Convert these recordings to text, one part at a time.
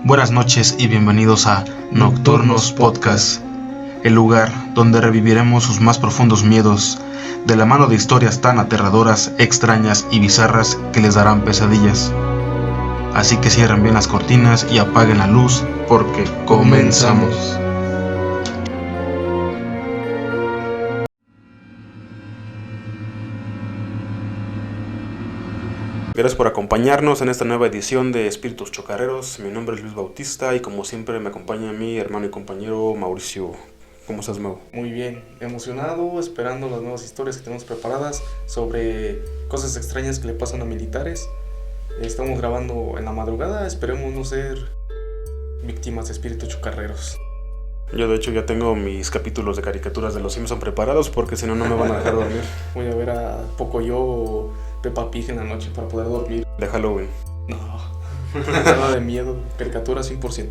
Buenas noches y bienvenidos a Nocturnos Podcast, el lugar donde reviviremos sus más profundos miedos, de la mano de historias tan aterradoras, extrañas y bizarras que les darán pesadillas. Así que cierren bien las cortinas y apaguen la luz, porque comenzamos. Gracias por acompañarnos en esta nueva edición de Espíritus Chocarreros. Mi nombre es Luis Bautista y como siempre me acompaña mi hermano y compañero Mauricio. ¿Cómo estás, Mau? Muy bien, emocionado, esperando las nuevas historias que tenemos preparadas sobre cosas extrañas que le pasan a militares. Estamos grabando en la madrugada, esperemos no ser víctimas de espíritus chocarreros. Yo de hecho ya tengo mis capítulos de caricaturas de Los Simpson preparados porque si no, no me van a dejar dormir. Voy a ver a Pocoyo o Peppa Pig en la noche para poder dormir. De Halloween. No, nada de miedo, caricaturas 100%.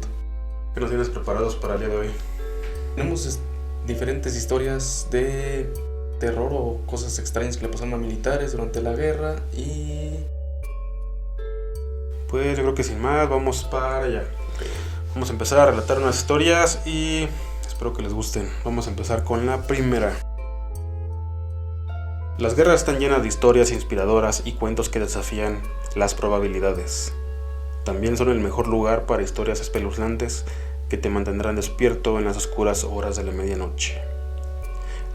¿Qué nos tienes preparados para el día de hoy? Tenemos diferentes historias de terror o cosas extrañas que le pasaron a militares durante la guerra y... Pues yo creo que sin más, vamos para allá. Vamos a empezar a relatar unas historias y espero que les gusten. Vamos a empezar con la primera. Las guerras están llenas de historias inspiradoras y cuentos que desafían las probabilidades. También son el mejor lugar para historias espeluznantes que te mantendrán despierto en las oscuras horas de la medianoche.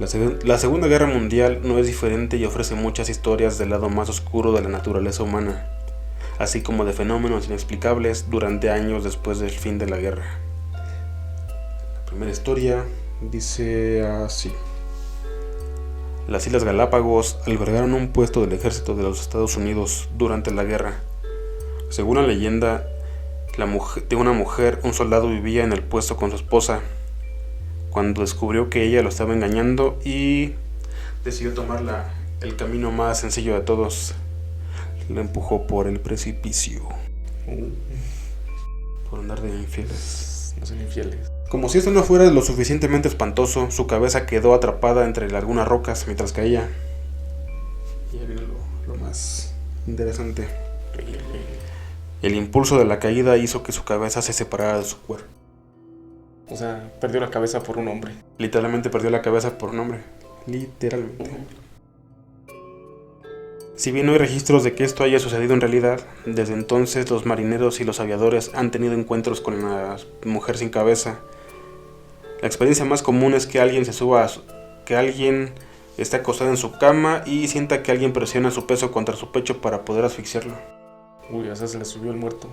La Segunda Guerra Mundial no es diferente y ofrece muchas historias del lado más oscuro de la naturaleza humana, así como de fenómenos inexplicables durante años después del fin de la guerra. La primera historia dice así. Las Islas Galápagos albergaron un puesto del ejército de los Estados Unidos durante la guerra. Según la leyenda de una mujer, un soldado vivía en el puesto con su esposa, cuando descubrió que ella lo estaba engañando y decidió tomar el camino más sencillo de todos. La empujó por el precipicio. Por andar de infieles. No son infieles. Como si esto no fuera lo suficientemente espantoso, su cabeza quedó atrapada entre algunas rocas mientras caía. Y ahí viene lo más interesante. El impulso de la caída hizo que su cabeza se separara de su cuerpo. O sea, perdió la cabeza por un hombre. Literalmente perdió la cabeza por un hombre. Literalmente. Si bien no hay registros de que esto haya sucedido en realidad, desde entonces los marineros y los aviadores han tenido encuentros con la mujer sin cabeza. La experiencia más común es que alguien esté acostado en su cama y sienta que alguien presiona su peso contra su pecho para poder asfixiarlo. Uy, o sea, se le subió el muerto.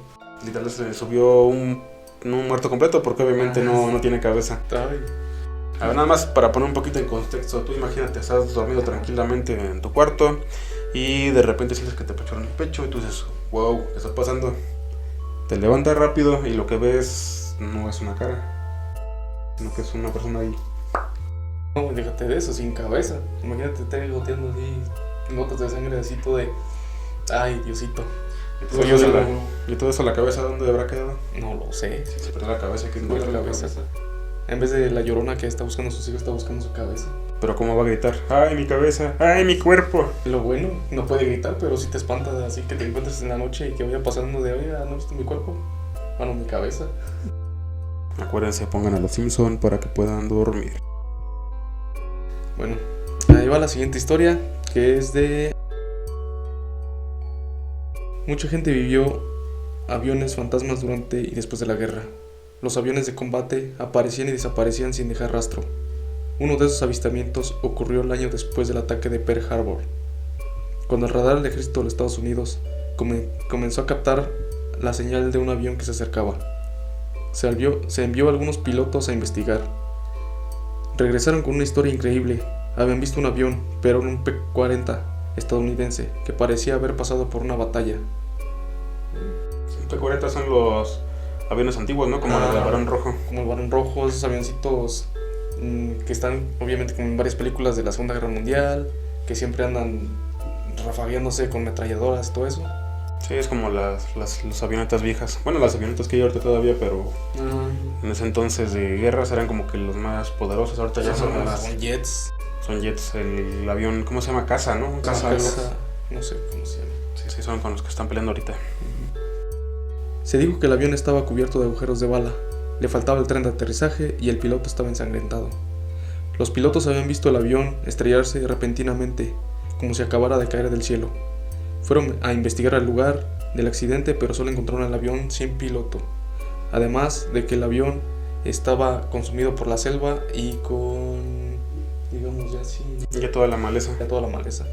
Literalmente se le subió un muerto completo porque obviamente no tiene cabeza. Ay. A ver, nada más para poner un poquito en contexto, tú imagínate, estás dormido tranquilamente en tu cuarto y de repente sientes que te pecharon el pecho y tú dices, wow, ¿qué está pasando? Te levantas rápido y lo que ves no es una cara, sino que es una persona ahí. No, déjate de eso, sin cabeza. Imagínate estar goteando así, gotas de sangre así todo de... Ay, Diosito. ¿Y todo eso la cabeza dónde habrá quedado? No lo sé. Si se perdió la cabeza, ¿qué Perdió la cabeza? En vez de la Llorona que está buscando a sus hijos, está buscando su cabeza. Pero ¿cómo va a gritar? ¡Ay, mi cabeza! ¡Ay, mi cuerpo! Lo bueno, no puede gritar, pero sí te espanta así que te encuentres en la noche y que vaya pasando de, oye, ¿no viste mi cuerpo? Bueno, mi cabeza. Acuérdense, pongan a los Simpson para que puedan dormir. Bueno, ahí va la siguiente historia, que es de... Mucha gente vivió aviones fantasmas durante y después de la guerra. Los aviones de combate aparecían y desaparecían sin dejar rastro. Uno de esos avistamientos ocurrió el año después del ataque de Pearl Harbor, cuando el radar del ejército de los Estados Unidos comenzó a captar la señal de un avión que se acercaba. Se envió a algunos pilotos a investigar. Regresaron con una historia increíble. Habían visto un avión, pero un P-40 estadounidense, que parecía haber pasado por una batalla. P-40 son los aviones antiguos, ¿no? Como el Barón Rojo. Como el Barón Rojo, esos avioncitos que están obviamente como en varias películas de la Segunda Guerra Mundial, que siempre andan rafagueándose con metralladoras, todo eso. Sí, es como las avionetas viejas. Bueno, las avionetas que hay ahorita todavía, pero en ese entonces de guerras eran como que los más poderosos. Ahorita ya son jets. Son jets, el avión, ¿cómo se llama? Caza, ¿no? Caza, no sé cómo se llama. Sí, son con los que están peleando ahorita. Se dijo que el avión estaba cubierto de agujeros de bala, le faltaba el tren de aterrizaje y el piloto estaba ensangrentado. Los pilotos habían visto el avión estrellarse repentinamente, como si acabara de caer del cielo. Fueron a investigar el lugar del accidente, pero solo encontraron el avión sin piloto. Además de que el avión estaba consumido por la selva y con, digamos ya así, Ya toda la maleza. ya toda la maleza.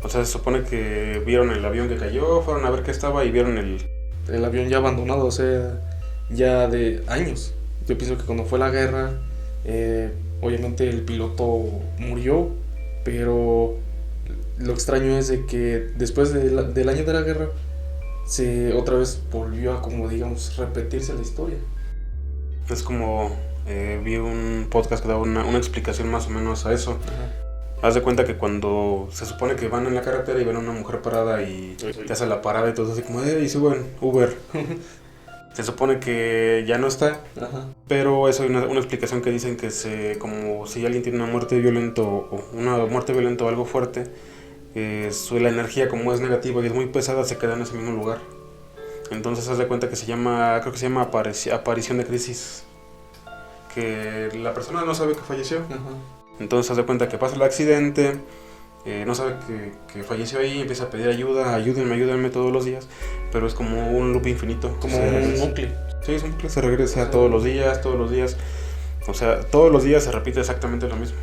O sea, se supone que vieron el avión que cayó, fueron a ver qué estaba y vieron El avión ya abandonado, o sea, ya de años. Yo pienso que cuando fue la guerra, obviamente el piloto murió, pero lo extraño es de que después del año de la guerra, otra vez volvió a, como digamos, repetirse la historia. Es como vi un podcast que daba una explicación más o menos a eso. Ajá. Haz de cuenta que cuando se supone que van en la carretera y ven a una mujer parada y te hace la parada y todo así como, y suben Uber. Se supone que ya no está, Ajá. pero eso hay una explicación que dicen que como si alguien tiene una muerte violenta o algo fuerte, la energía como es negativa y es muy pesada se queda en ese mismo lugar. Entonces haz de cuenta que creo que se llama aparición de crisis, que la persona no sabe que falleció. Ajá. Entonces haz de cuenta que pasa el accidente, no sabe que falleció ahí, empieza a pedir ayuda, ayúdenme todos los días, pero es como un loop infinito. Como un bucle. Sí, es un bucle, se regresa todos los días, o sea, todos los días se repite exactamente lo mismo.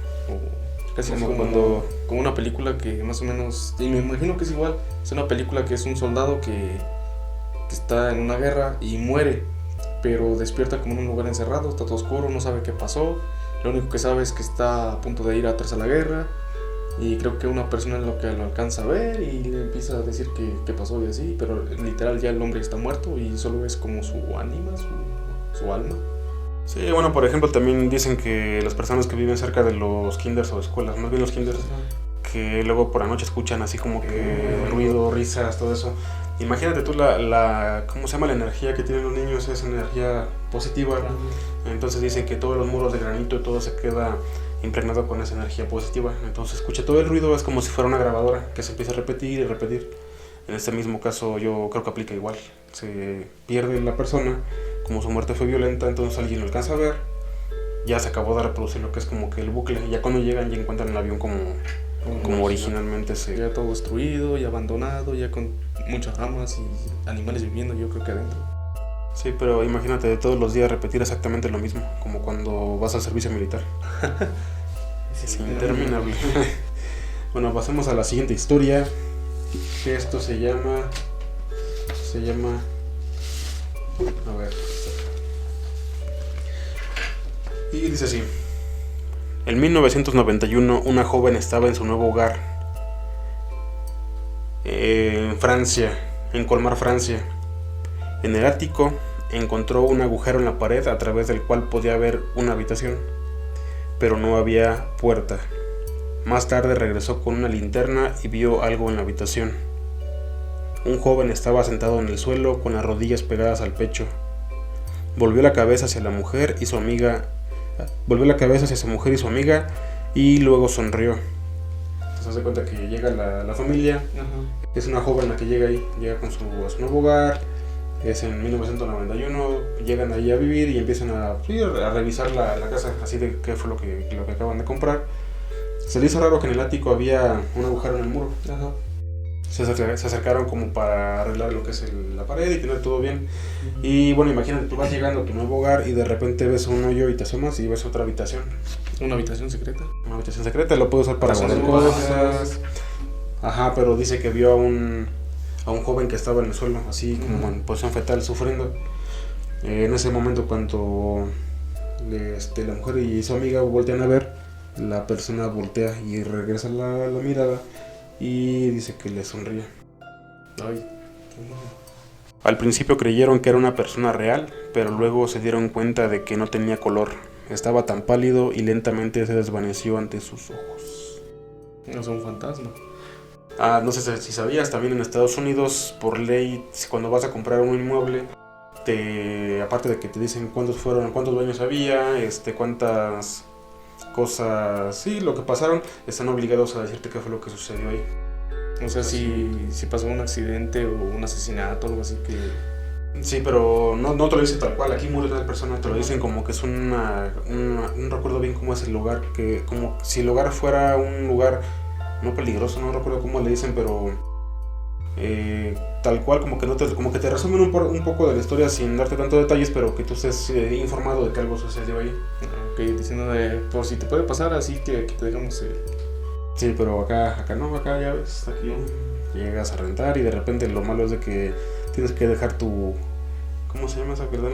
Casi Como como una película que más o menos, y me imagino que es igual, es una película que es un soldado que está en una guerra y muere, pero despierta como en un lugar encerrado, está todo oscuro, no sabe qué pasó, lo único que sabe es que está a punto de ir atrás a la guerra, y creo que una persona es lo que lo alcanza a ver y le empieza a decir qué pasó y así, pero literal ya el hombre está muerto y solo es como su ánima, su alma. Sí, bueno, por ejemplo, también dicen que las personas que viven cerca de los kinders o escuelas, más bien los kinders, que luego por la noche escuchan así como que ruido, risas, todo eso. Imagínate tú ¿cómo se llama? La energía que tienen los niños, es energía positiva. Entonces dicen que todos los muros de granito y todo se queda impregnado con esa energía positiva. Entonces escucha todo el ruido, es como si fuera una grabadora que se empieza a repetir y repetir. En este mismo caso yo creo que aplica igual. Se pierde la persona, como su muerte fue violenta, entonces alguien lo alcanza a ver, ya se acabó de reproducir lo que es como que el bucle, y ya cuando llegan ya encuentran el avión como originalmente ya todo destruido y abandonado, ya con muchas ramas y animales viviendo, yo creo que adentro. Sí, pero imagínate de todos los días repetir exactamente lo mismo, como cuando vas al servicio militar. Es interminable. Bueno, pasemos a la siguiente historia, que esto se llama, a ver, y dice así: en 1991 una joven estaba en su nuevo hogar en Francia, en Colmar, Francia. En el ático encontró un agujero en la pared a través del cual podía ver una habitación, pero no había puerta. Más tarde regresó con una linterna y vio algo en la habitación. Un joven estaba sentado en el suelo con las rodillas pegadas al pecho. Volvió la cabeza hacia su mujer y su amiga y luego sonrió. Entonces se cuenta que llega la familia. Ajá. Es una joven la que llega con a su nuevo hogar. Es en 1991, llegan ahí a vivir y empiezan a revisar la casa, así de qué fue lo que acaban de comprar. Se le hizo raro que en el ático había un agujero en el muro. Ajá. Se acercaron como para arreglar lo que es la pared y tener todo bien. Uh-huh. Y bueno, imagínate, tú vas llegando a tu nuevo hogar y de repente ves un hoyo y te asomas y ves otra habitación. ¿Una habitación secreta? Una habitación secreta, lo puedes usar para guardar cosas. Ajá, pero dice que vio a un joven que estaba en el suelo, así como en posición fetal, sufriendo. En ese momento, cuando la mujer y su amiga voltean a ver, la persona voltea y regresa la mirada y dice que le sonríe. Ay. Al principio creyeron que era una persona real, pero luego se dieron cuenta de que no tenía color. Estaba tan pálido y lentamente se desvaneció ante sus ojos. No es un fantasma. No sé si sabías, también en Estados Unidos, por ley, cuando vas a comprar un inmueble, aparte de que te dicen cuántos baños había, cuántas cosas, sí, lo que pasaron, están obligados a decirte qué fue lo que sucedió ahí. O sea, si pasó un accidente o un asesinato o algo así que... Sí, pero no te lo dicen tal cual, aquí murió una persona, te lo dicen como que es no recuerdo bien cómo es el lugar, que como si el lugar fuera un lugar no peligroso, no recuerdo cómo le dicen, pero tal cual, como que te resumen un poco de la historia sin darte tantos detalles, pero que tú estés informado de que algo sucedió ahí. Ok, diciendo por si te puede pasar, así que te dejamos Sí, pero acá no, acá ya ves, aquí llegas a rentar y de repente lo malo es de que tienes que dejar tu... ¿Cómo se llama esa verdad?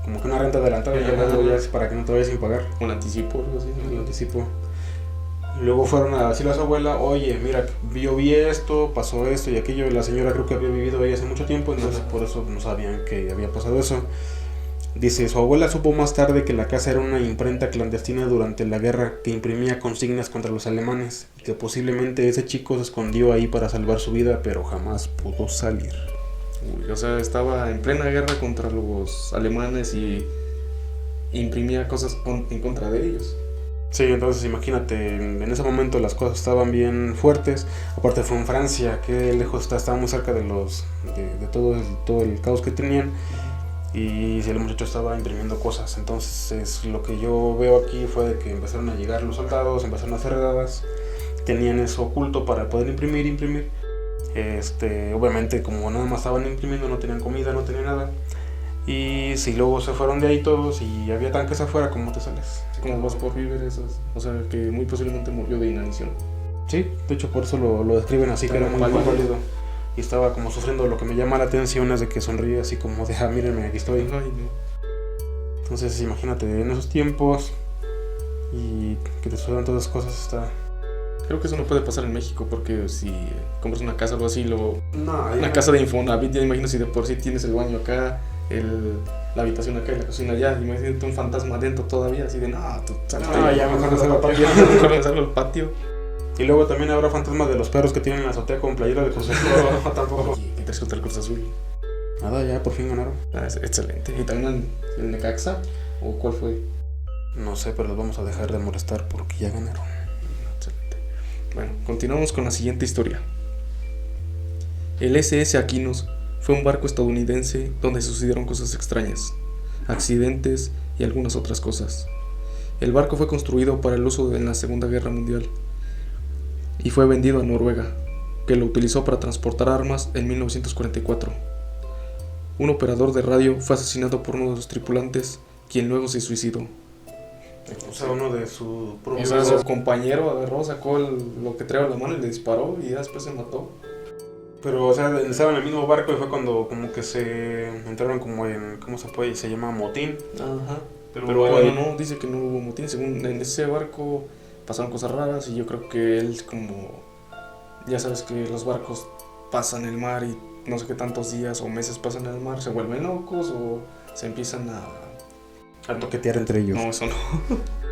Como que una renta adelantada ya es para que no te vayas sin pagar. Un anticipo o algo así. Un anticipo. Y luego fueron a decirle a su abuela, oye, mira, yo vi esto, pasó esto y aquello. Y la señora creo que había vivido ahí hace mucho tiempo, entonces por eso no sabían que había pasado eso. Dice, su abuela supo más tarde que la casa era una imprenta clandestina durante la guerra que imprimía consignas contra los alemanes y que posiblemente ese chico se escondió ahí para salvar su vida, pero jamás pudo salir. Uy, o sea, estaba en plena guerra contra los alemanes y imprimía cosas en contra de ellos. Sí, entonces imagínate, en ese momento las cosas estaban bien fuertes. Aparte fue en Francia, que lejos estaba muy cerca de todo el caos que tenían. Y el muchacho estaba imprimiendo cosas. Entonces lo que yo veo aquí fue de que empezaron a llegar los soldados, empezaron a hacer redadas, tenían eso oculto para poder imprimir. Obviamente como nada más estaban imprimiendo, no tenían comida, no tenían nada. Y si luego se fueron de ahí todos y había tanques afuera, ¿cómo te sales? Como vas por víveres, o sea, que muy posiblemente murió de inanición. Sí, de hecho por eso lo describen así, que era muy pálido. Y estaba como sufriendo. Lo que me llama la atención es de que sonríe así como de, mírenme, aquí estoy. Ay, no. Entonces imagínate, en esos tiempos y que te sucedan todas esas cosas está... Creo que eso no puede pasar en México, porque si compras una casa o algo así, una casa de Infonavit, ya imagino si de por sí tienes el baño acá, la habitación acá y la cocina allá, imagínate un fantasma adentro todavía, así de, ya mejor me salgo al patio. Mejor me salgo al patio. Y luego también habrá fantasmas de los perros que tienen la azotea con playera de Cruz Azul. Tampoco. ¿Qué traes contra el Cruz Azul? Nada, ya por fin ganaron. Excelente. ¿Y también el Necaxa? ¿O cuál fue? No sé, pero los vamos a dejar de molestar porque ya ganaron. Excelente. Bueno, continuamos con la siguiente historia. El SS Aquinos fue un barco estadounidense donde sucedieron cosas extrañas, accidentes y algunas otras cosas. El barco fue construido para el uso en la Segunda Guerra Mundial y fue vendido a Noruega, que lo utilizó para transportar armas en 1944. Un operador de radio fue asesinado por uno de los tripulantes, quien luego se suicidó. O sea, uno de su propio... O sea, su compañero agarró, sacó lo que traía en la mano y le disparó y después se mató. Pero, o sea, estaban en el mismo barco y fue cuando como que se entraron como en... ¿Cómo se llama? Motín. Ajá. Pero bueno, no, dice que no hubo motín. Según en ese barco pasaron cosas raras y yo creo que él como... Ya sabes que los barcos pasan el mar y no sé qué tantos días o meses pasan en el mar, se vuelven locos o se empiezan a toquetear entre ellos. No, eso no.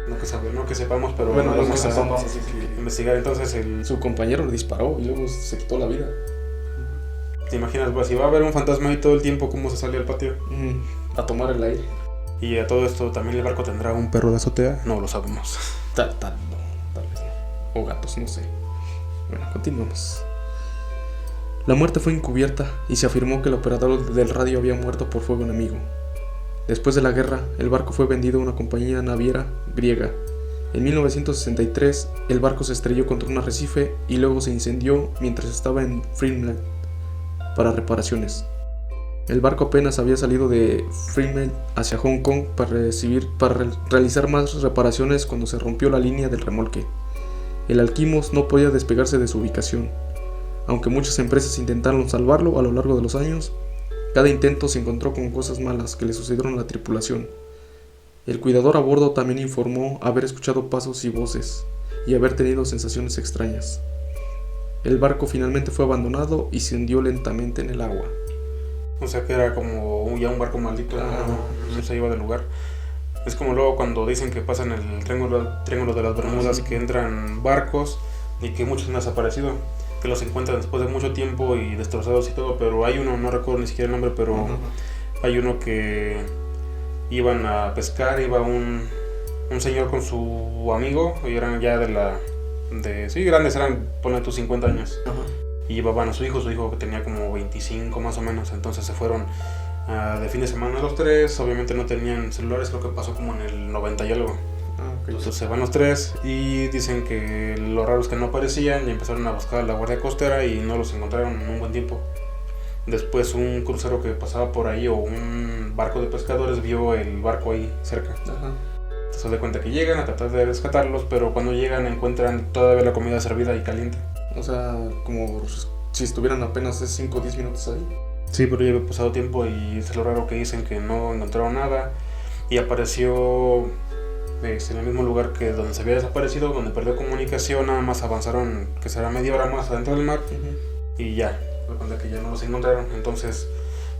No que sepamos, pero bueno, no no que sepamos, así que investigar. Entonces su compañero le disparó y luego se quitó la vida. ¿Te imaginas? Pues si va a haber un fantasma ahí todo el tiempo, ¿cómo se sale al patio? A tomar el aire. Y a todo esto, ¿también el barco tendrá un perro de azotea? No lo sabemos. Tal vez no. O gatos, no sé. Bueno, continuamos. La muerte fue encubierta y se afirmó que el operador del radio había muerto por fuego enemigo. Después de la guerra, el barco fue vendido a una compañía naviera griega. En 1963, el barco se estrelló contra un arrecife y luego se incendió mientras estaba en Fremantle para reparaciones. El barco apenas había salido de Fremantle hacia Hong Kong para realizar más reparaciones cuando se rompió la línea del remolque. El Alkimos no podía despegarse de su ubicación. Aunque muchas empresas intentaron salvarlo a lo largo de los años, cada intento se encontró con cosas malas que le sucedieron a la tripulación. El cuidador a bordo también informó haber escuchado pasos y voces y haber tenido sensaciones extrañas. El barco finalmente fue abandonado y se hundió lentamente en el agua. O sea que era como ya un barco maldito, no se iba del lugar. Es como luego cuando dicen que pasan el triángulo de las Bermudas, que entran barcos y que muchos han desaparecido, que los encuentran después de mucho tiempo y destrozados y todo, pero hay uno, no recuerdo ni siquiera el nombre, pero hay uno que iban a pescar, iba un señor con su amigo, y eran ya sí, grandes, eran, ponle tus 50 años. y llevaban a su hijo que tenía como 25 más o menos, entonces se fueron de fin de semana los tres, obviamente no tenían celulares, creo que pasó como en el 90 y algo. Entonces se van los tres y dicen que lo raro es que no aparecían y empezaron a buscar a la guardia costera y no los encontraron en un buen tiempo. Después un crucero que pasaba por ahí o un barco de pescadores vio el barco ahí cerca. Entonces se da cuenta que llegan a tratar de rescatarlos, pero cuando llegan encuentran todavía la comida servida y caliente. O sea, como si estuvieran apenas 5 o 10 minutos ahí. Sí, pero ya había pasado tiempo y es lo raro que dicen que no encontraron nada y apareció en el mismo lugar que donde se había desaparecido, donde perdió comunicación, nada más avanzaron que será media hora más adentro del mar y ya, me cuenta que ya no los encontraron. Entonces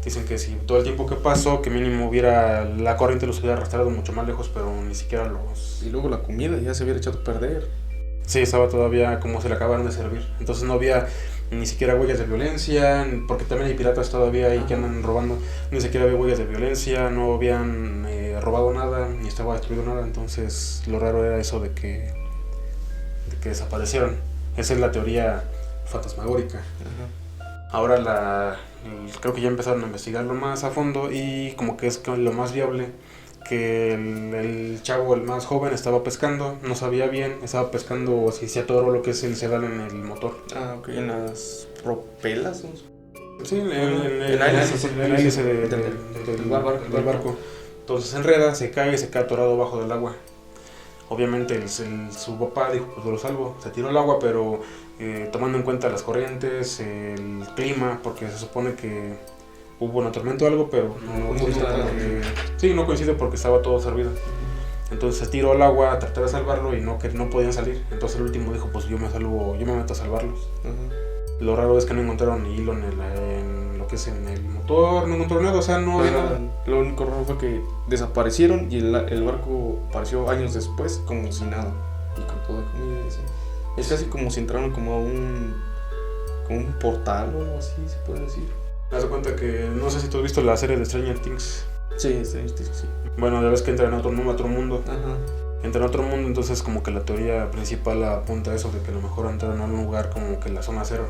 dicen que si todo el tiempo que pasó, que mínimo hubiera la corriente los hubiera arrastrado mucho más lejos, pero ni siquiera los... Y luego la comida ya se hubiera echado a perder. Sí, estaba todavía como se le acabaron de servir, entonces no había ni siquiera huellas de violencia, porque también hay piratas todavía ahí que andan robando, ni siquiera había huellas de violencia, no habían robado nada, ni estaba destruido nada, entonces lo raro era eso de que desaparecieron. Esa es la teoría fantasmagórica. Ahora creo que ya empezaron a investigarlo más a fondo y como que es lo más viable que el chavo, el más joven, estaba pescando, no sabía bien, estaba pescando si se atoró lo que es el sedal en el motor. Ok, en las propelas. Sí, en la hélice del barco. Entonces se enreda, se cae atorado bajo del agua. Obviamente su papá dijo, pues lo salvo, se tiró al agua, pero tomando en cuenta las corrientes, el clima, porque se supone que hubo una tormenta o algo, pero no coincide porque estaba todo servido. Entonces se tiró al agua a tratar de salvarlo y no podían salir. Entonces el último dijo, pues yo me meto a salvarlos. Lo raro es que no encontraron ni hilo en lo que es en el motor, no encontraron nada, o sea, no había nada. Lo único raro fue que desaparecieron y el barco apareció años después como si nada. Y con toda comida. Es casi como si entraron como a un portal o algo así, se puede decir. Me das cuenta que, no sé si tú has visto la serie de Stranger Things. Sí. Bueno, ya ves que entran a otro mundo. Entran a otro mundo, entonces como que la teoría principal apunta a eso, de que a lo mejor entran a un lugar como que la zona cero.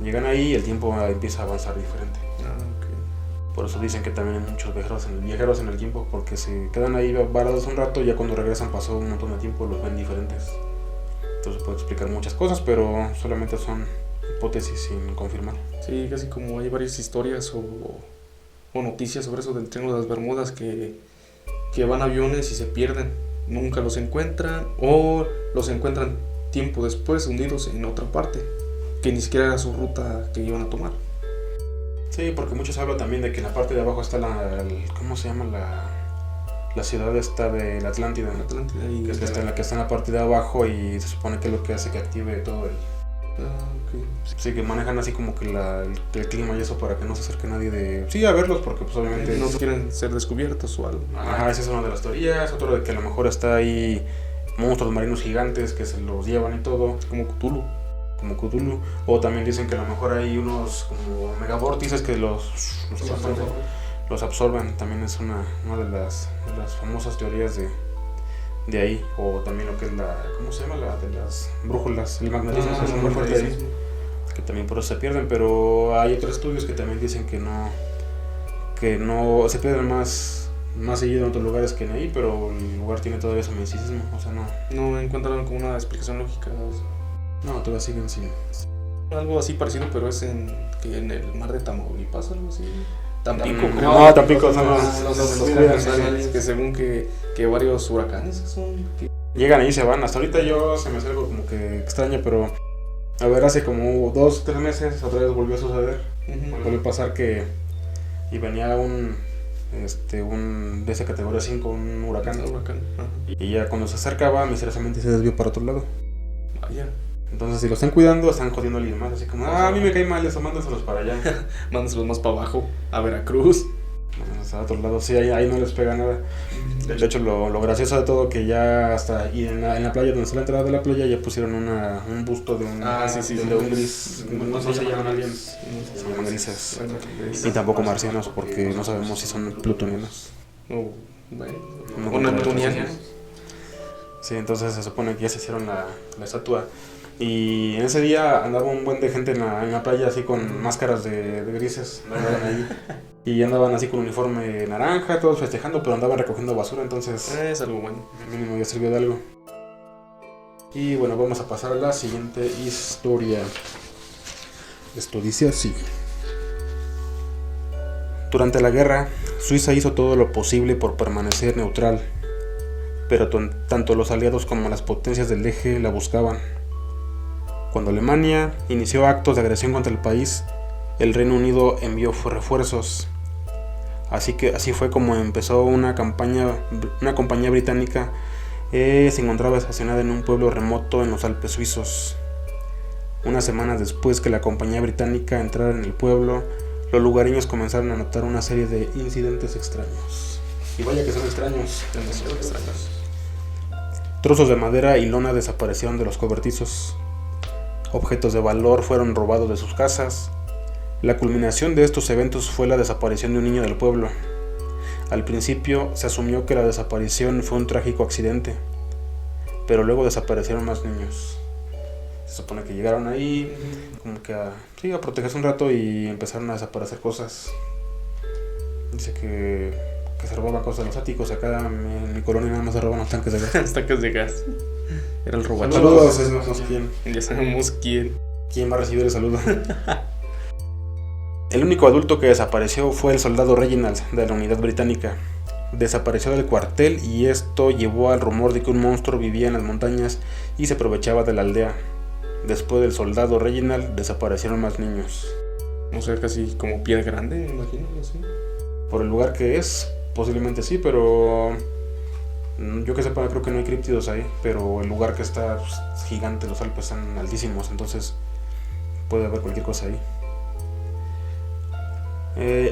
Llegan ahí y el tiempo empieza a avanzar diferente. Por eso dicen que también hay muchos viajeros en el tiempo, porque se quedan ahí varados un rato y ya cuando regresan pasó un montón de tiempo, los ven diferentes. Entonces puede explicar muchas cosas, pero solamente son hipótesis sin confirmar. Sí, casi como hay varias historias o noticias sobre eso del Triángulo de las Bermudas que van aviones y se pierden, nunca los encuentran o los encuentran tiempo después hundidos en otra parte que ni siquiera era su ruta que iban a tomar. Sí, porque muchos hablan también de que en la parte de abajo está ¿cómo se llama? La ciudad esta de la Atlántida, y que está en la parte de abajo y se supone que es lo que hace que active todo el... Sí, que manejan así como que el clima y eso para que no se acerque nadie a verlos, porque pues obviamente no quieren ser descubiertos o algo. Esa es una de las teorías. Otro de que a lo mejor está ahí monstruos marinos gigantes que se los llevan y todo, como Cthulhu. O también dicen que a lo mejor hay unos como megavórtices que los absorben. También es una de las famosas teorías de ahí. O también lo que es ¿cómo se llama? La de las brújulas, el magnetismo es muy fuerte ahí, que también por eso se pierden. Pero hay otros estudios que también dicen que no se pierden más seguido en otros lugares que en ahí, pero el lugar tiene todavía su misticismo, o sea, no encuentran como una explicación lógica. No, todavía siguen sin. Algo así parecido, pero es en el mar de Tamaulipas, algo así. Tampico, creo. No, Tampico son los que según que varios huracanes son. Llegan ahí y se van. Hasta ahorita se me hace algo como que extraño, pero a ver, hace como 2-3 meses otra vez volvió a suceder. Volvió a pasar que y venía un de esa categoría 5, un huracán. Y ya cuando se acercaba, misteriosamente se desvió para otro lado. Vaya. Entonces, si lo están cuidando, están jodiendo a alguien más. Así como, a mí me cae mal eso, mándaselos para allá. Mándaselos más para abajo, a Veracruz. A otro lado, sí, ahí no les pega nada. De hecho, lo gracioso de todo, que ya hasta y en la playa, donde está la entrada de la playa, ya pusieron un busto de un gris. No se llaman aliens, se llaman grises. Y tampoco marcianos, porque no sabemos si son plutonianos. O neptunianos. Sí, entonces se supone que ya se hicieron la estatua. Y en ese día andaba un buen de gente en la playa así con máscaras de grises. Andaban ahí. Y andaban así con uniforme naranja, todos festejando, pero andaban recogiendo basura, entonces Es algo bueno. mínimo ya sirvió de algo. Y bueno, vamos a pasar a la siguiente historia. Esto dice así. Durante la guerra, Suiza hizo todo lo posible por permanecer neutral, pero tanto los aliados como las potencias del eje la buscaban. Cuando Alemania inició actos de agresión contra el país, el Reino Unido envió refuerzos. Así fue como empezó una compañía británica se encontraba estacionada en un pueblo remoto en los Alpes suizos. Unas semanas después que la compañía británica entrara en el pueblo, los lugareños comenzaron a notar una serie de incidentes extraños. Y vaya que son extraños, demasiado extraños. Trozos de madera y lona desaparecieron de los cobertizos. Objetos de valor fueron robados de sus casas. La culminación de estos eventos fue la desaparición de un niño del pueblo. Al principio se asumió que la desaparición fue un trágico accidente, pero luego desaparecieron más niños. Se supone que llegaron ahí como que a protegerse un rato y empezaron a desaparecer cosas. Dice que se robaban cosas de los áticos. Acá en mi colonia nada más se roban los tanques de gas. Los tanques de gas. Era el robacho. Saludos, sabemos quién. Ya sabemos quién. ¿Quién va a recibir el saludo? El único adulto que desapareció fue el soldado Reginald de la unidad británica. Desapareció del cuartel y esto llevó al rumor de que un monstruo vivía en las montañas y se aprovechaba de la aldea. Después del soldado Reginald desaparecieron más niños. O sea, casi como Piedra Grande, me imagino, así. Por el lugar que es, posiblemente sí, pero yo que sepa, creo que no hay críptidos ahí. Pero el lugar que está es gigante, los Alpes están altísimos, entonces puede haber cualquier cosa ahí.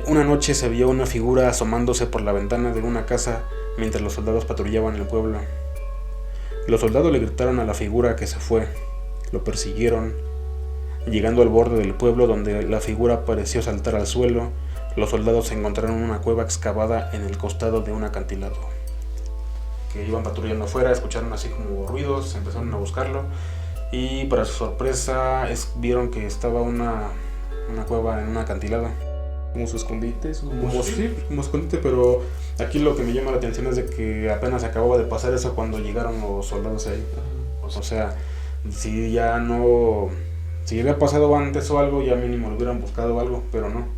Una noche se vio una figura asomándose por la ventana de una casa mientras los soldados patrullaban el pueblo. Los soldados le gritaron a la figura que se fue. Lo persiguieron. Llegando al borde del pueblo donde la figura pareció saltar al suelo, los soldados encontraron una cueva excavada en el costado de un acantilado. Que iban patrullando afuera, escucharon así como ruidos, empezaron a buscarlo y para su sorpresa vieron que estaba una cueva en un acantilado. Como su escondite, Como escondite, pero aquí lo que me llama la atención es de que apenas acababa de pasar eso cuando llegaron los soldados ahí. O sea, si había pasado antes o algo, ya mínimo lo hubieran buscado algo, pero no.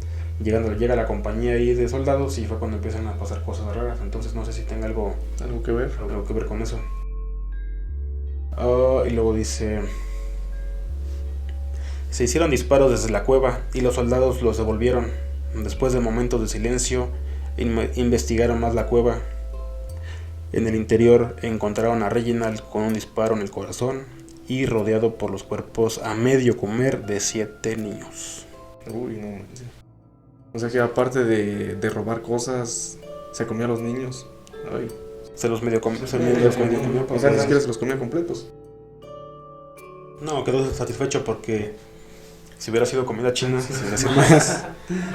Llega la compañía ahí de soldados y fue cuando empiezan a pasar cosas raras. Entonces no sé si tenga algo que ver con eso. Y luego dice: se hicieron disparos desde la cueva y los soldados los devolvieron. Después de momentos de silencio, investigaron más la cueva. En el interior encontraron a Reginald con un disparo en el corazón y rodeado por los cuerpos a medio comer de 7 niños. Uy, no manches. O sea que aparte de robar cosas, se comía a los niños. Ay. Se los medio comió. O sea, ni siquiera se los comía completos. No, quedó satisfecho porque si hubiera sido comida china, sin decir más,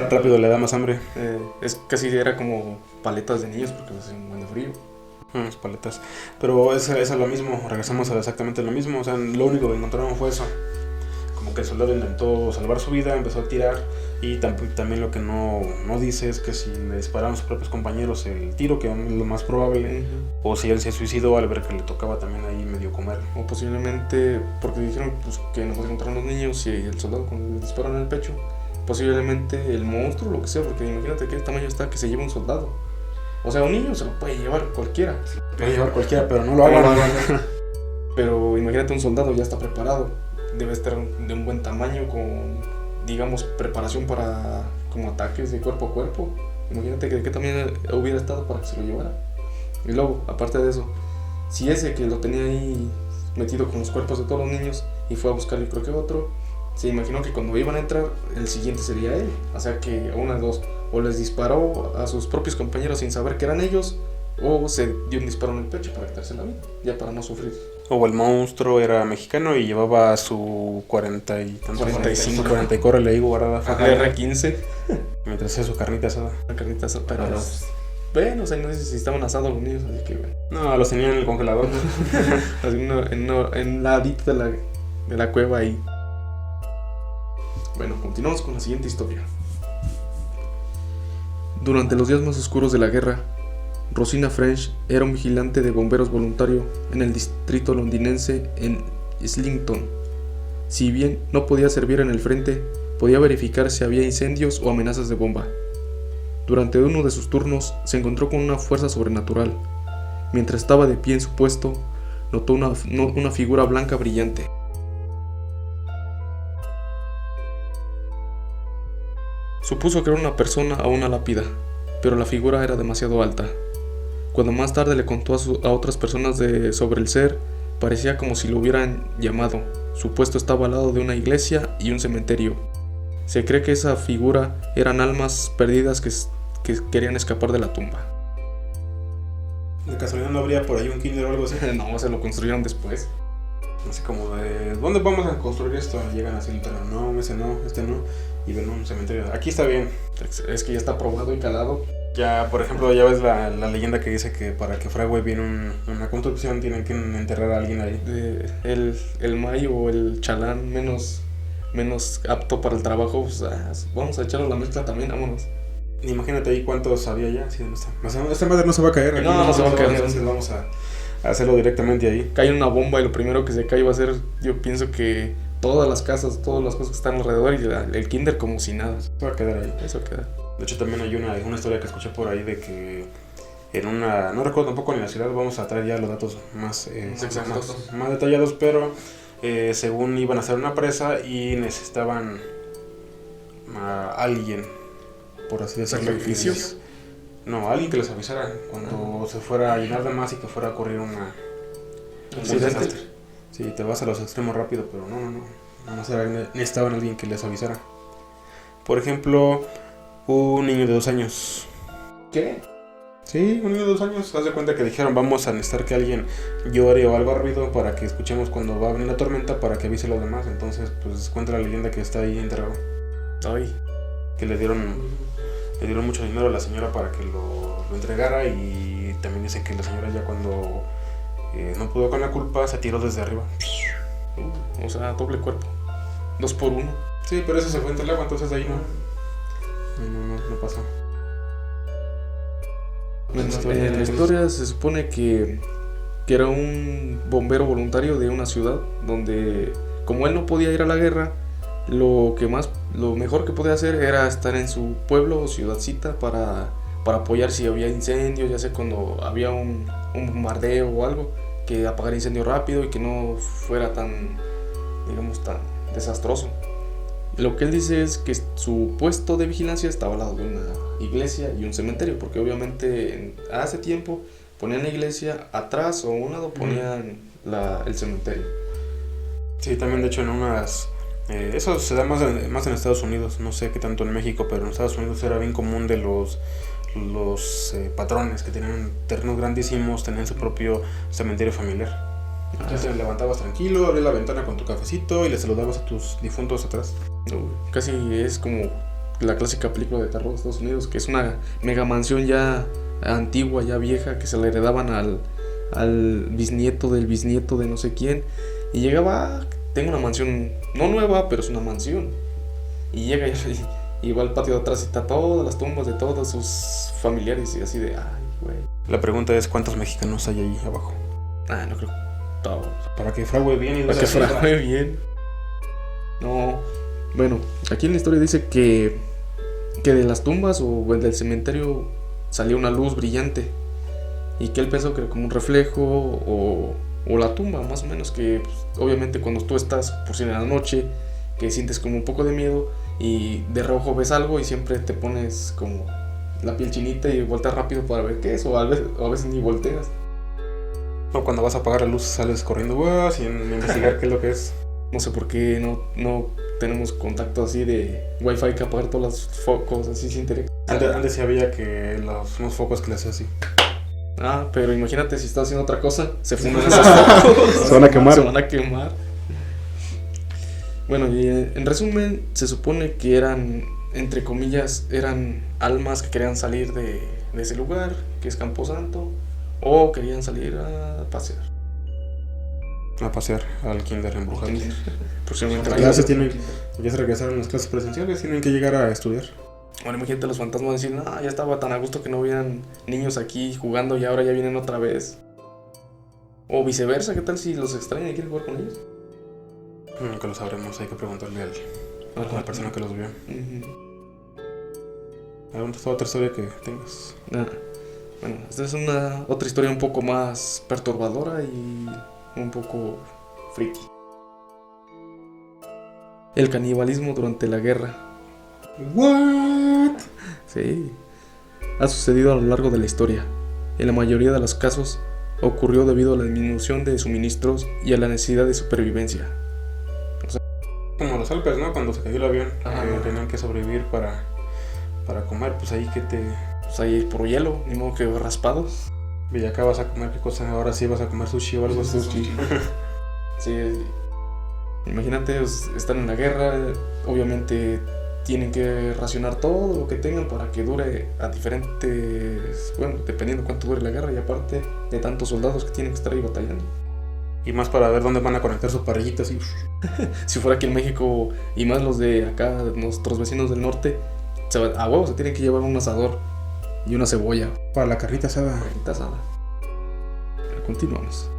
rápido le da más hambre. Casi era como paletas de niños porque hacía un buen de frío. Paletas. Pero es lo mismo, regresamos a exactamente lo mismo. O sea, lo único que encontraron fue eso. Como que el soldado intentó salvar su vida, empezó a tirar. Y también lo que no dice es que si le dispararon a sus propios compañeros el tiro, que es lo más probable, o si él se suicidó al ver que le tocaba también ahí medio comer. O posiblemente, porque dijeron pues, que nos encontraron los niños y el soldado con el disparo en el pecho, posiblemente el monstruo, lo que sea, porque imagínate qué tamaño está que se lleva un soldado. O sea, un niño se lo puede llevar cualquiera. Pero no lo hagan. Pero imagínate un soldado ya está preparado. Debe estar de un buen tamaño con, digamos, preparación para como ataques de cuerpo a cuerpo. Imagínate que también hubiera estado para que se lo llevara. Y luego, aparte de eso, si ese que lo tenía ahí metido con los cuerpos de todos los niños y fue a buscarle creo que otro, se imaginó que cuando iban a entrar, el siguiente sería él. O sea que una de dos, o les disparó a sus propios compañeros sin saber que eran ellos, o se dio un disparo en el pecho para quitarse la vida, ya para no sufrir. O el monstruo era mexicano y llevaba su 45 y córrele ahí guardada. R15. Mientras hacía su carnita asada. La carnita asada, pero bueno, o sea, no sé si estaban asados los niños, así que bueno. No, los tenían en el congelador. Así en la adicta de la cueva ahí. Bueno, continuamos con la siguiente historia. Durante los días más oscuros de la guerra, Rosina French era un vigilante de bomberos voluntario en el distrito londinense en Islington. Si bien no podía servir en el frente, podía verificar si había incendios o amenazas de bomba. Durante uno de sus turnos se encontró con una fuerza sobrenatural. Mientras estaba de pie en su puesto, notó una figura blanca brillante. Supuso que era una persona o una lápida, pero la figura era demasiado alta. Cuando más tarde le contó a otras personas sobre el ser, parecía como si lo hubieran llamado. Su puesto estaba al lado de una iglesia y un cementerio. Se cree que esa figura eran almas perdidas que querían escapar de la tumba. ¿De casualidad no habría por ahí un kinder o algo así? No, se lo construyeron después. Así como de, ¿dónde vamos a construir esto? Llegan así literal, no, ese no, este no. Y ven un cementerio, aquí está bien. Es que ya está probado y calado. Ya, por ejemplo, ya ves la leyenda que dice que para que fragüe bien una construcción tienen que enterrar a alguien ahí. El mayo o el chalán menos apto para el trabajo, pues, vamos a echarlo a la mezcla también, vámonos. Imagínate ahí cuántos había ya. Sí, esta madre no se va a caer. No se va a caer. Entonces vamos a hacerlo directamente ahí. Cae una bomba y lo primero que se cae va a ser, yo pienso que todas las casas, todas las cosas que están alrededor y el kinder como si nada. Se va a quedar ahí. Eso queda. De hecho también hay una historia que escuché por ahí de que en una, no recuerdo tampoco en la ciudad, vamos a traer ya los datos más detallados, pero según iban a hacer una presa y necesitaban a alguien, por así decirlo. ¿Sacrificios? No, alguien que les avisara cuando se fuera a llenar de más y que fuera a ocurrir un desastre. Sí, te vas a los extremos rápido, pero no. Necesitaban a alguien que les avisara. Por ejemplo, un niño de 2 años. ¿Qué? Sí, un niño de 2 años. Haz de cuenta que dijeron, vamos a necesitar que alguien llore o algo ruido para que escuchemos cuando va a venir la tormenta para que avise a los demás. Entonces, pues cuenta la leyenda que está ahí enterrado. Ay. Que le dieron mucho dinero a la señora para que lo entregara, y también dicen que la señora ya cuando no pudo con la culpa se tiró desde arriba. O sea, doble cuerpo. 2 por 1. Sí, pero eso se fue entre el agua, entonces ahí no pasó. En la historia se supone que era un bombero voluntario de una ciudad donde, como él no podía ir a la guerra, lo mejor que podía hacer era estar en su pueblo o ciudadcita para apoyar si había incendios, ya sea cuando había un bombardeo o algo, que apagar incendio rápido y que no fuera tan desastroso. Lo que él dice es que su puesto de vigilancia estaba al lado de una iglesia y un cementerio, porque obviamente hace tiempo ponían la iglesia atrás o a un lado ponían el cementerio. Sí, también de hecho en unas... eso se da más en Estados Unidos, no sé qué tanto en México, pero en Estados Unidos era bien común de los patrones que tenían terrenos grandísimos, tenían su propio cementerio familiar. Entonces te levantabas tranquilo, abrías la ventana con tu cafecito y le saludabas a tus difuntos atrás. Casi es como la clásica película de terror de Estados Unidos, que es una mega mansión ya antigua, ya vieja, que se le heredaban al bisnieto del bisnieto de no sé quién. Y llegaba, tengo una mansión, no nueva, pero es una mansión. Y llega y va al patio de atrás y está todas las tumbas de todos sus familiares y así de, ay, güey. La pregunta es, ¿cuántos mexicanos hay ahí abajo? No creo todos. Para que frague bien. Para que frague bien. No, bueno, aquí en la historia dice que de las tumbas o del cementerio salía una luz brillante y que él pensó que era como un reflejo o la tumba, más o menos, que pues, obviamente cuando tú estás por si en la noche, que sientes como un poco de miedo y de reojo ves algo y siempre te pones como la piel chinita y volteas rápido para ver qué es, o a veces ni volteas. O cuando vas a apagar la luz sales corriendo sin investigar qué es lo que es. No sé por qué no tenemos contacto así de wifi que apagar todos los focos así sin tener. Antes sí había que unos focos que le hacía así. Pero imagínate si estás haciendo otra cosa, se funden esos focos. Se van a quemar. Bueno, y en resumen, se supone que eran, entre comillas, eran almas que querían salir de ese lugar, que es Camposanto, o querían salir a pasear. A pasear al kinder embrujado. Próximamente Ya se regresaron las clases presenciales, tienen que llegar a estudiar. Bueno, imagínate los fantasmas decir, no, ya estaba tan a gusto que no habían niños aquí jugando y ahora ya vienen otra vez. O viceversa, ¿qué tal si los extrañan y quieren jugar con ellos? Nunca lo sabremos, hay que preguntarle a la persona que los vio. ¿Alguna otra historia que tengas? Bueno, esta es otra historia un poco más perturbadora y un poco friki. El canibalismo durante la guerra. ¿What? Sí, ha sucedido a lo largo de la historia. En la mayoría de los casos ocurrió debido a la disminución de suministros y a la necesidad de supervivencia. Como los Alpes, ¿no? Cuando se cayó el avión, tenían que sobrevivir para comer, pues ahí Pues ahí por hielo, ni modo que raspados. Y acá vas a comer, ¿qué cosa? Ahora sí vas a comer sushi o algo así. Sí, imagínate, están en la guerra, obviamente tienen que racionar todo lo que tengan para que dure a diferentes, bueno, dependiendo cuánto dure la guerra y aparte de tantos soldados que tienen que estar ahí batallando. Y más para ver dónde van a conectar sus parrillitas y... Si fuera aquí en México y más los de acá, nuestros vecinos del norte, a huevo se tienen que llevar un asador y una cebolla. Para la carnita asada. Pero continuamos.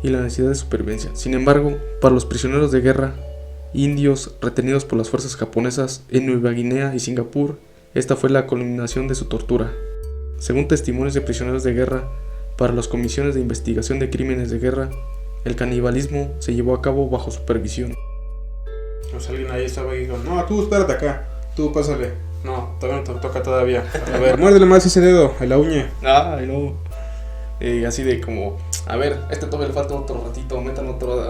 Y la necesidad de supervivencia. Sin embargo, para los prisioneros de guerra indios retenidos por las fuerzas japonesas en Nueva Guinea y Singapur, esta fue la culminación de su tortura. Según testimonios de prisioneros de guerra, para las comisiones de investigación de crímenes de guerra, el canibalismo se llevó a cabo bajo supervisión. O sea, alguien ahí estaba y dijo, no, tú espérate acá, tú pásale. No, todavía no te toca todavía. A ver, muérdele más ese dedo, en la uña. Ay, no. Así de como, a ver, todavía le falta otro ratito, metan otro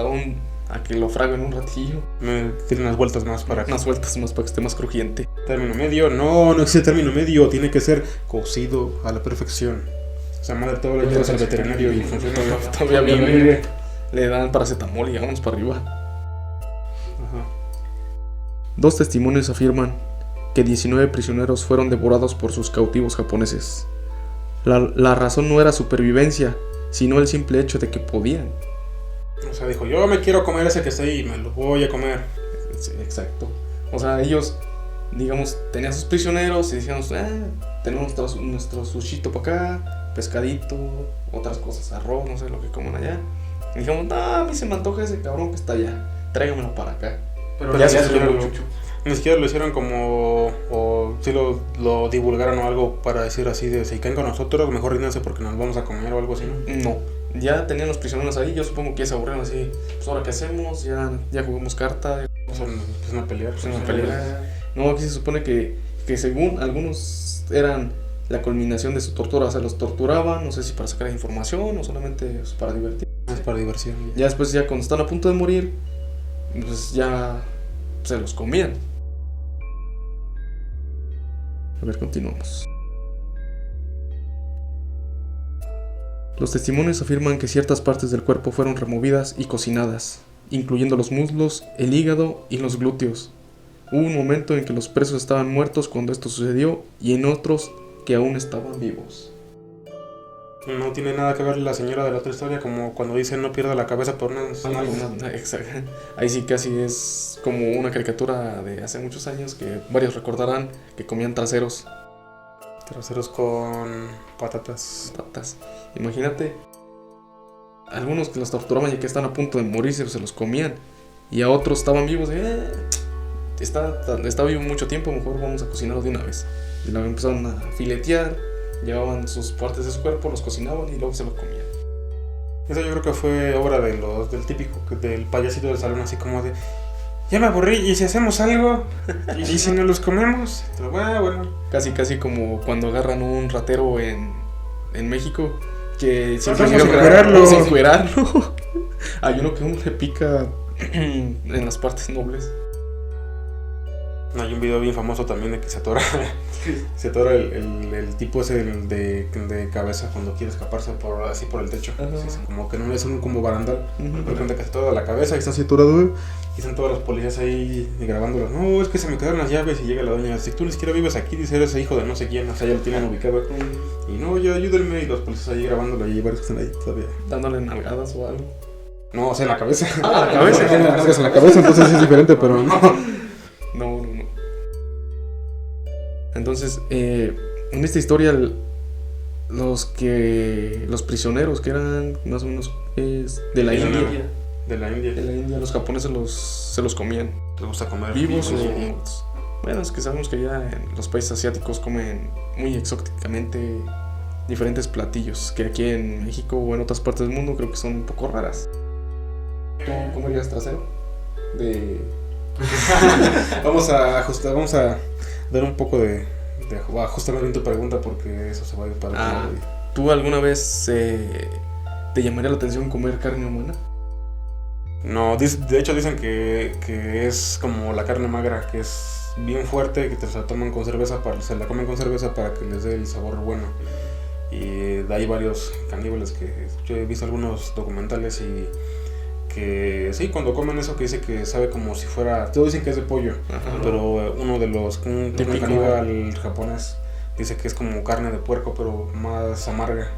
a que lo fraguen un ratillo. Me tienen unas vueltas más para que esté más crujiente. Término medio, no existe término medio, tiene que ser cocido a la perfección. O sea, madre, todo lo llevas al veterinario y funciona todavía bien. Le dan paracetamol y vamos para arriba. Ajá. 2 testimonios afirman que 19 prisioneros fueron devorados por sus cautivos japoneses. La razón no era supervivencia, sino el simple hecho de que podían. O sea, dijo, yo me quiero comer ese que está ahí, me lo voy a comer. Sí, exacto. O sea, ellos, digamos, tenían sus prisioneros y decían, tenemos nuestro sushito para acá, pescadito, otras cosas, arroz, no sé lo que coman allá. Y dijimos, a mí se me antoja ese cabrón que está allá, tráigamelo para acá. Pero ya ni siquiera lo hicieron como, o si lo divulgaron o algo para decir así de, si caen con nosotros, mejor ríndanse porque nos vamos a comer o algo así, ¿no? No, ya tenían los prisioneros ahí, yo supongo que ya se aburrieron así, pues ahora qué hacemos, ya jugamos carta. O sea, empiezan a pelear. No, aquí se supone que según algunos eran la culminación de su tortura, o sea, los torturaban, no sé si para sacar información o solamente para divertir. Es para diversión. Ya después, ya cuando están a punto de morir, pues ya se los comían. A ver, continuamos. Los testimonios afirman que ciertas partes del cuerpo fueron removidas y cocinadas, incluyendo los muslos, el hígado y los glúteos. Hubo un momento en que los presos estaban muertos cuando esto sucedió y en otros que aún estaban vivos. No tiene nada que ver la señora de la otra historia, como cuando dicen no pierda la cabeza por nada. Exacto. Ahí sí casi es como una caricatura de hace muchos años que varios recordarán que comían traseros. Traseros con patatas. Imagínate, algunos que los torturaban y que estaban a punto de morirse se los comían y a otros estaban vivos. Está vivo mucho tiempo, mejor vamos a cocinarlo de una vez. Y luego empezaron a filetear, llevaban sus partes de su cuerpo, los cocinaban y luego se los comían. Eso yo creo que fue obra del típico, del payasito del salón, así como de, ya me aburrí, ¿y si hacemos algo? ¿Y si no los comemos? Pero bueno. Casi como cuando agarran un ratero en México, que siempre sin encuerarlo. Hay uno que uno le pica en las partes nobles. Hay un video bien famoso también de que se atora, se atora el tipo ese de cabeza cuando quiere escaparse así por el techo. Sí, como que no es un como barandal. De repente que se atora la cabeza y está así atorado, güey. Y están todos los policías ahí grabándolo. No, es que se me quedaron las llaves. Y llega la doña, si tú ni siquiera vives aquí, dice, eres hijo de no sé quién. O sea, ya lo tienen ubicado. Y no, ya ayúdenme. Y los policías ahí grabándolo. Y hay varios que están ahí todavía. Dándole nalgadas o algo. No, o sea, en la cabeza. Ah, la cabeza. Tienen las nalgas en la cabeza, entonces sí es diferente, pero no. No. Entonces, en esta historia, los prisioneros que eran más o menos de la India. De la India. Los japoneses se los comían. ¿Te gusta comer vivos o muertos? Bueno, es que sabemos que ya en los países asiáticos comen muy exóticamente diferentes platillos, que aquí en México o en otras partes del mundo creo que son un poco raras. ¿Tú comerías trasero? Vamos a dar un poco de ajustar bien tu pregunta porque eso se va a ir para otro día. ¿Tú alguna vez te llamaría la atención comer carne humana? No, de hecho dicen que es como la carne magra, que es bien fuerte, que se la toman con cerveza, se la comen con cerveza para que les dé el sabor bueno. Y hay varios caníbales que yo he visto algunos documentales y que sí, cuando comen eso que dice que sabe como si fuera, todos dicen que es de pollo. Ajá. Pero uno de los un caníbal japonés dice que es como carne de puerco pero más amarga,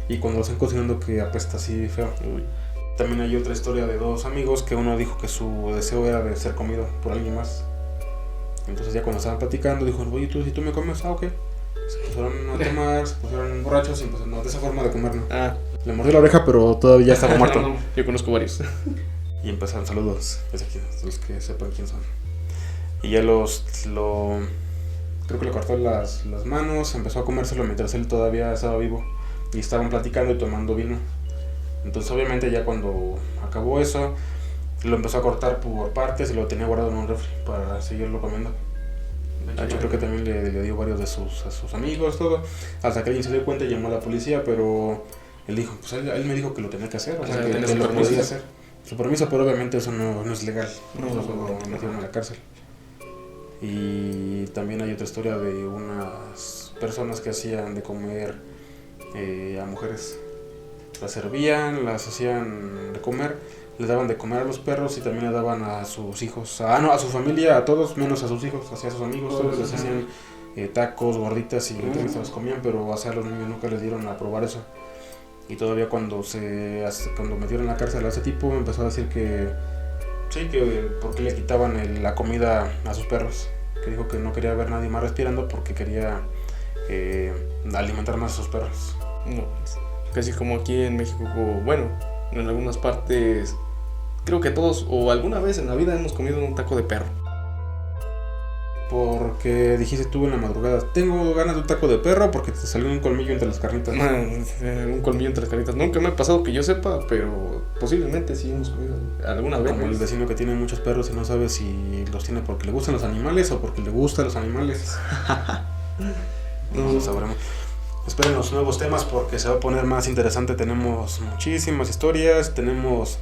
y cuando lo están cocinando que apesta así feo. Uy. También hay otra historia de dos amigos que uno dijo que su deseo era de ser comido por alguien más. Entonces ya cuando estaban platicando dijo, oye, si tú me comes, ok. Se pusieron a tomar, se pusieron borrachos y pues no, de esa forma de comer, ¿no? Le mordió la oreja, pero todavía estaba muerto. Yo conozco varios. Y empezaron, saludos, los que sepan quién son. Y ya creo que le cortó las manos, empezó a comérselo mientras él todavía estaba vivo. Y estaban platicando y tomando vino. Entonces obviamente ya cuando acabó eso, lo empezó a cortar por partes y lo tenía guardado en un refri para seguirlo comiendo. Yo creo que también le dio varios a sus amigos, todo. Hasta que alguien se dio cuenta y llamó a la policía, pero él dijo, pues él me dijo que lo tenía que hacer, o sea, que lo podía hacer. Su permiso, pero obviamente eso no es legal. No, lo metieron a la cárcel. Y también hay otra historia de unas personas que hacían de comer a mujeres. Las servían, las hacían de comer, les daban de comer a los perros y también le daban a sus hijos, a su familia, a todos, menos a sus hijos, hacia sus amigos, todos les hacían tacos, gorditas y también se los comían, pero a los niños nunca les dieron a probar eso. Y todavía cuando metieron en la cárcel a ese tipo empezó a decir que por qué le quitaban la comida a sus perros, que dijo que no quería ver a nadie más respirando porque quería alimentar más a sus perros. No, casi como aquí en México, bueno, en algunas partes, creo que todos o alguna vez en la vida hemos comido un taco de perro. Porque dijiste tú en la madrugada, tengo ganas de un taco de perro porque te salió un colmillo entre las carnitas. Un colmillo entre las carnitas. Nunca me ha pasado que yo sepa, pero posiblemente sí hemos comido alguna vez. Como el vecino que tiene muchos perros y no sabe si los tiene porque le gustan los animales o porque le gustan los animales. No lo sabremos. Esperen los nuevos temas porque se va a poner más interesante. Tenemos muchísimas historias, tenemos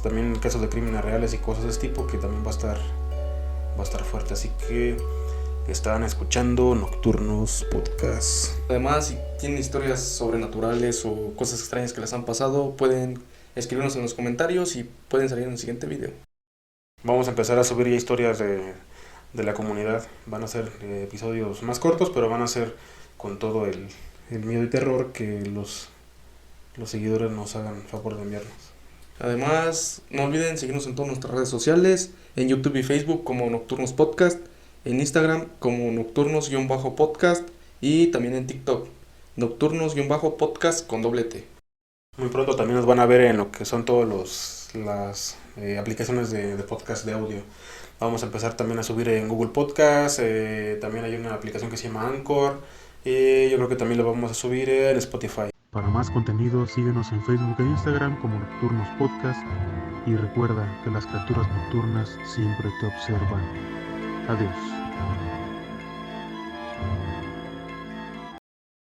también casos de crímenes reales y cosas de ese tipo que también va a estar fuerte. Así que están escuchando Nocturnos Podcast. Además, si tienen historias sobrenaturales o cosas extrañas que les han pasado, pueden escribirnos en los comentarios y pueden salir en el siguiente video. Vamos a empezar a subir ya historias de la comunidad. Van a ser episodios más cortos, pero van a ser con todo el miedo y terror que los seguidores nos hagan favor de enviarnos. Además, no olviden seguirnos en todas nuestras redes sociales, en YouTube y Facebook como Nocturnos Podcast, en Instagram como Nocturnos-podcast y también en TikTok, Nocturnos-podcast con _T. Muy pronto también nos van a ver en lo que son todas las aplicaciones de podcast de audio. Vamos a empezar también a subir en Google Podcast, también hay una aplicación que se llama Anchor. Yo creo que también lo vamos a subir en Spotify. Para más contenido, síguenos en Facebook e Instagram como Nocturnos Podcast. Y recuerda que las criaturas nocturnas siempre te observan. Adiós.